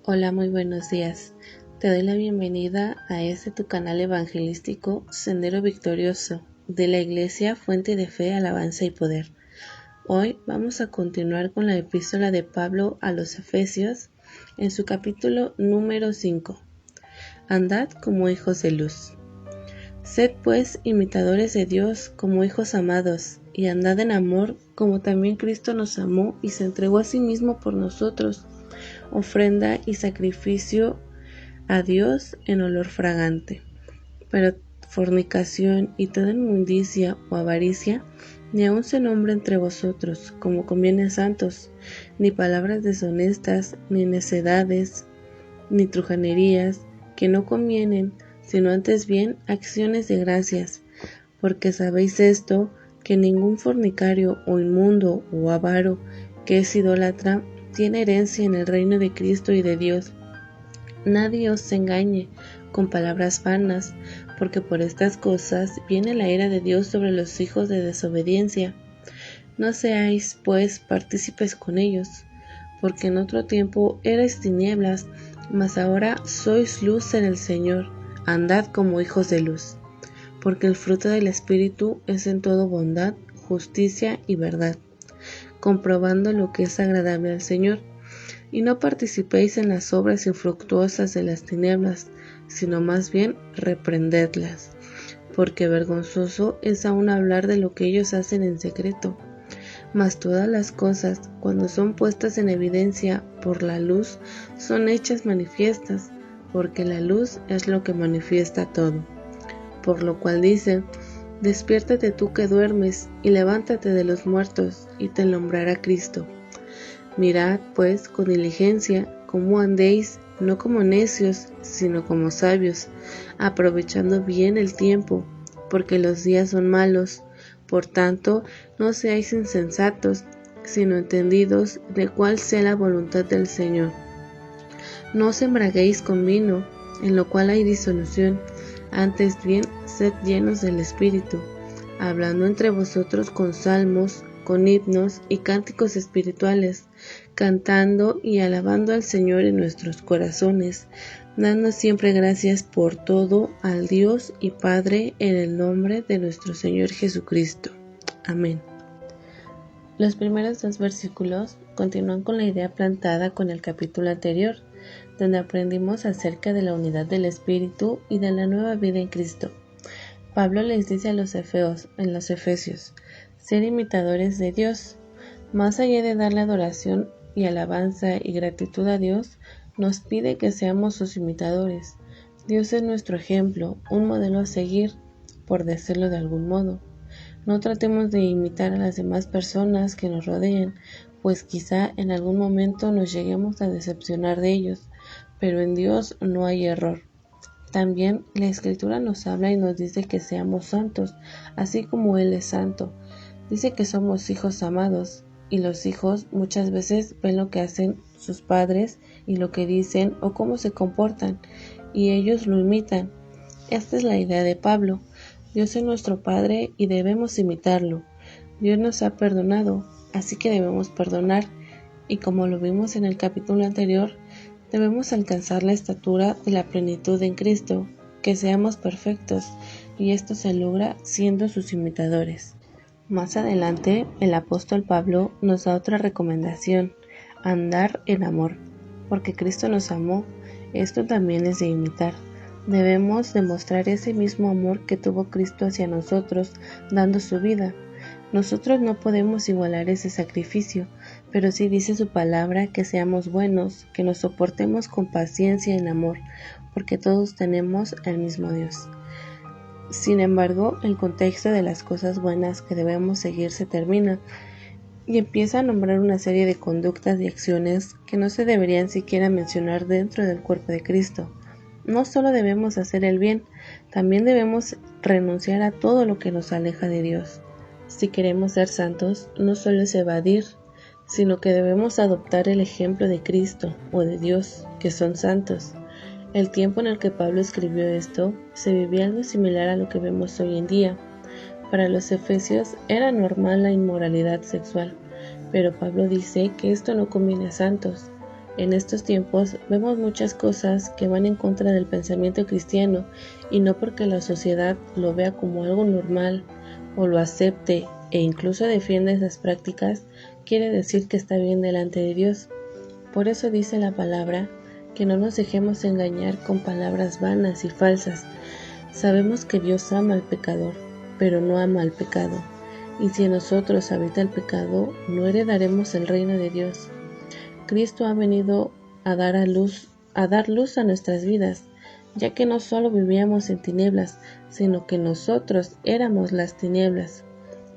Hola, muy buenos días. Te doy la bienvenida a tu canal evangelístico Sendero Victorioso de la Iglesia Fuente de Fe, Alabanza y Poder. Hoy vamos a continuar con la epístola de Pablo a los Efesios en su capítulo número 5. Andad como hijos de luz. Sed pues imitadores de Dios como hijos amados, y andad en amor como también Cristo nos amó y se entregó a sí mismo por nosotros, ofrenda y sacrificio a Dios en olor fragante. Pero fornicación y toda inmundicia o avaricia ni aun se nombra entre vosotros, como conviene a santos, ni palabras deshonestas, ni necedades, ni trujanerías, que no convienen, sino antes bien acciones de gracias, porque sabéis esto, que ningún fornicario o inmundo o avaro que es idólatra tiene herencia en el reino de Cristo y de Dios. Nadie os engañe con palabras vanas, porque por estas cosas viene la ira de Dios sobre los hijos de desobediencia. No seáis, pues, partícipes con ellos, porque en otro tiempo erais tinieblas, mas ahora sois luz en el Señor. Andad como hijos de luz, porque el fruto del Espíritu es en todo bondad, justicia y verdad, comprobando lo que es agradable al Señor. Y no participéis en las obras infructuosas de las tinieblas, sino más bien reprendedlas, porque vergonzoso es aún hablar de lo que ellos hacen en secreto. Mas todas las cosas, cuando son puestas en evidencia por la luz, son hechas manifiestas, porque la luz es lo que manifiesta todo. Por lo cual dice: despiértate tú que duermes, y levántate de los muertos, y te alumbrará Cristo. Mirad, pues, con diligencia cómo andéis, no como necios, sino como sabios, aprovechando bien el tiempo, porque los días son malos. Por tanto, no seáis insensatos, sino entendidos de cuál sea la voluntad del Señor. No os embraguéis con vino, en lo cual hay disolución, antes bien sed llenos del Espíritu, hablando entre vosotros con salmos, con himnos y cánticos espirituales, cantando y alabando al Señor en nuestros corazones, dando siempre gracias por todo al Dios y Padre en el nombre de nuestro Señor Jesucristo. Amén. Los primeros dos versículos continúan con la idea plantada con el capítulo anterior, donde aprendimos acerca de la unidad del Espíritu y de la nueva vida en Cristo. Pablo les dice a los Efesios, ser imitadores de Dios. Más allá de darle adoración y alabanza y gratitud a Dios, nos pide que seamos sus imitadores. Dios es nuestro ejemplo, un modelo a seguir, por decirlo de algún modo. No tratemos de imitar a las demás personas que nos rodeen, pues quizá en algún momento nos lleguemos a decepcionar de ellos, pero en Dios no hay error. También la Escritura nos habla y nos dice que seamos santos, así como Él es santo. Dice que somos hijos amados, y los hijos muchas veces ven lo que hacen sus padres y lo que dicen o cómo se comportan, y ellos lo imitan. Esta es la idea de Pablo. Dios es nuestro Padre y debemos imitarlo. Dios nos ha perdonado, así que debemos perdonar, y como lo vimos en el capítulo anterior, debemos alcanzar la estatura de la plenitud en Cristo, que seamos perfectos, y esto se logra siendo sus imitadores. Más adelante, el apóstol Pablo nos da otra recomendación: andar en amor, porque Cristo nos amó. Esto también es de imitar. Debemos demostrar ese mismo amor que tuvo Cristo hacia nosotros, dando su vida. Nosotros no podemos igualar ese sacrificio, pero sí dice su palabra que seamos buenos, que nos soportemos con paciencia en amor, porque todos tenemos el mismo Dios. Sin embargo, el contexto de las cosas buenas que debemos seguir se termina y empieza a nombrar una serie de conductas y acciones que no se deberían siquiera mencionar dentro del cuerpo de Cristo. No solo debemos hacer el bien, también debemos renunciar a todo lo que nos aleja de Dios. Si queremos ser santos, no solo es evadir, sino que debemos adoptar el ejemplo de Cristo o de Dios, que son santos. El tiempo en el que Pablo escribió esto, se vivía algo similar a lo que vemos hoy en día. Para los efesios era normal la inmoralidad sexual, pero Pablo dice que esto no conviene a santos. En estos tiempos vemos muchas cosas que van en contra del pensamiento cristiano, y no porque la sociedad lo vea como algo normal o lo acepte e incluso defienda esas prácticas, quiere decir que está bien delante de Dios. Por eso dice la palabra que no nos dejemos engañar con palabras vanas y falsas. Sabemos que Dios ama al pecador, pero no ama al pecado. Y si en nosotros habita el pecado, no heredaremos el reino de Dios. Cristo ha venido a dar luz a nuestras vidas, ya que no solo vivíamos en tinieblas, sino que nosotros éramos las tinieblas.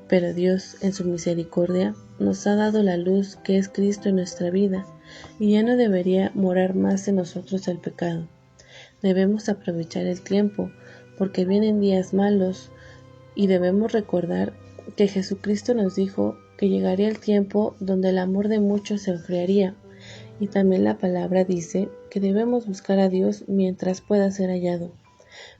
Pero Dios, en su misericordia, nos ha dado la luz que es Cristo en nuestra vida, y ya no debería morar más en nosotros el pecado. Debemos aprovechar el tiempo, porque vienen días malos, y debemos recordar que Jesucristo nos dijo que llegaría el tiempo donde el amor de muchos se enfriaría, y también la palabra dice que debemos buscar a Dios mientras pueda ser hallado.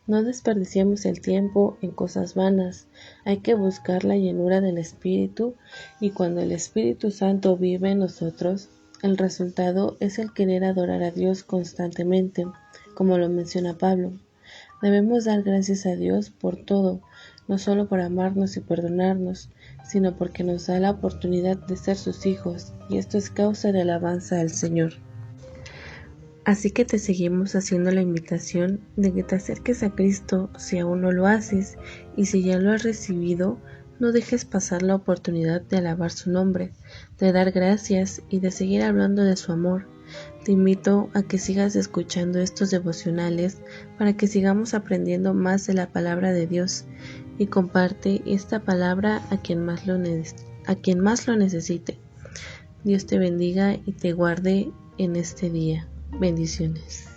No desperdiciemos el tiempo en cosas vanas, hay que buscar la llenura del Espíritu, y cuando el Espíritu Santo vive en nosotros, el resultado es el querer adorar a Dios constantemente, como lo menciona Pablo. Debemos dar gracias a Dios por todo, no solo por amarnos y perdonarnos, sino porque nos da la oportunidad de ser sus hijos, y esto es causa de alabanza al Señor. Así que te seguimos haciendo la invitación de que te acerques a Cristo si aún no lo haces, y si ya lo has recibido, no dejes pasar la oportunidad de alabar su nombre, de dar gracias y de seguir hablando de su amor. Te invito a que sigas escuchando estos devocionales para que sigamos aprendiendo más de la palabra de Dios, y comparte esta palabra a quien más lo necesite. Dios te bendiga y te guarde en este día. Bendiciones.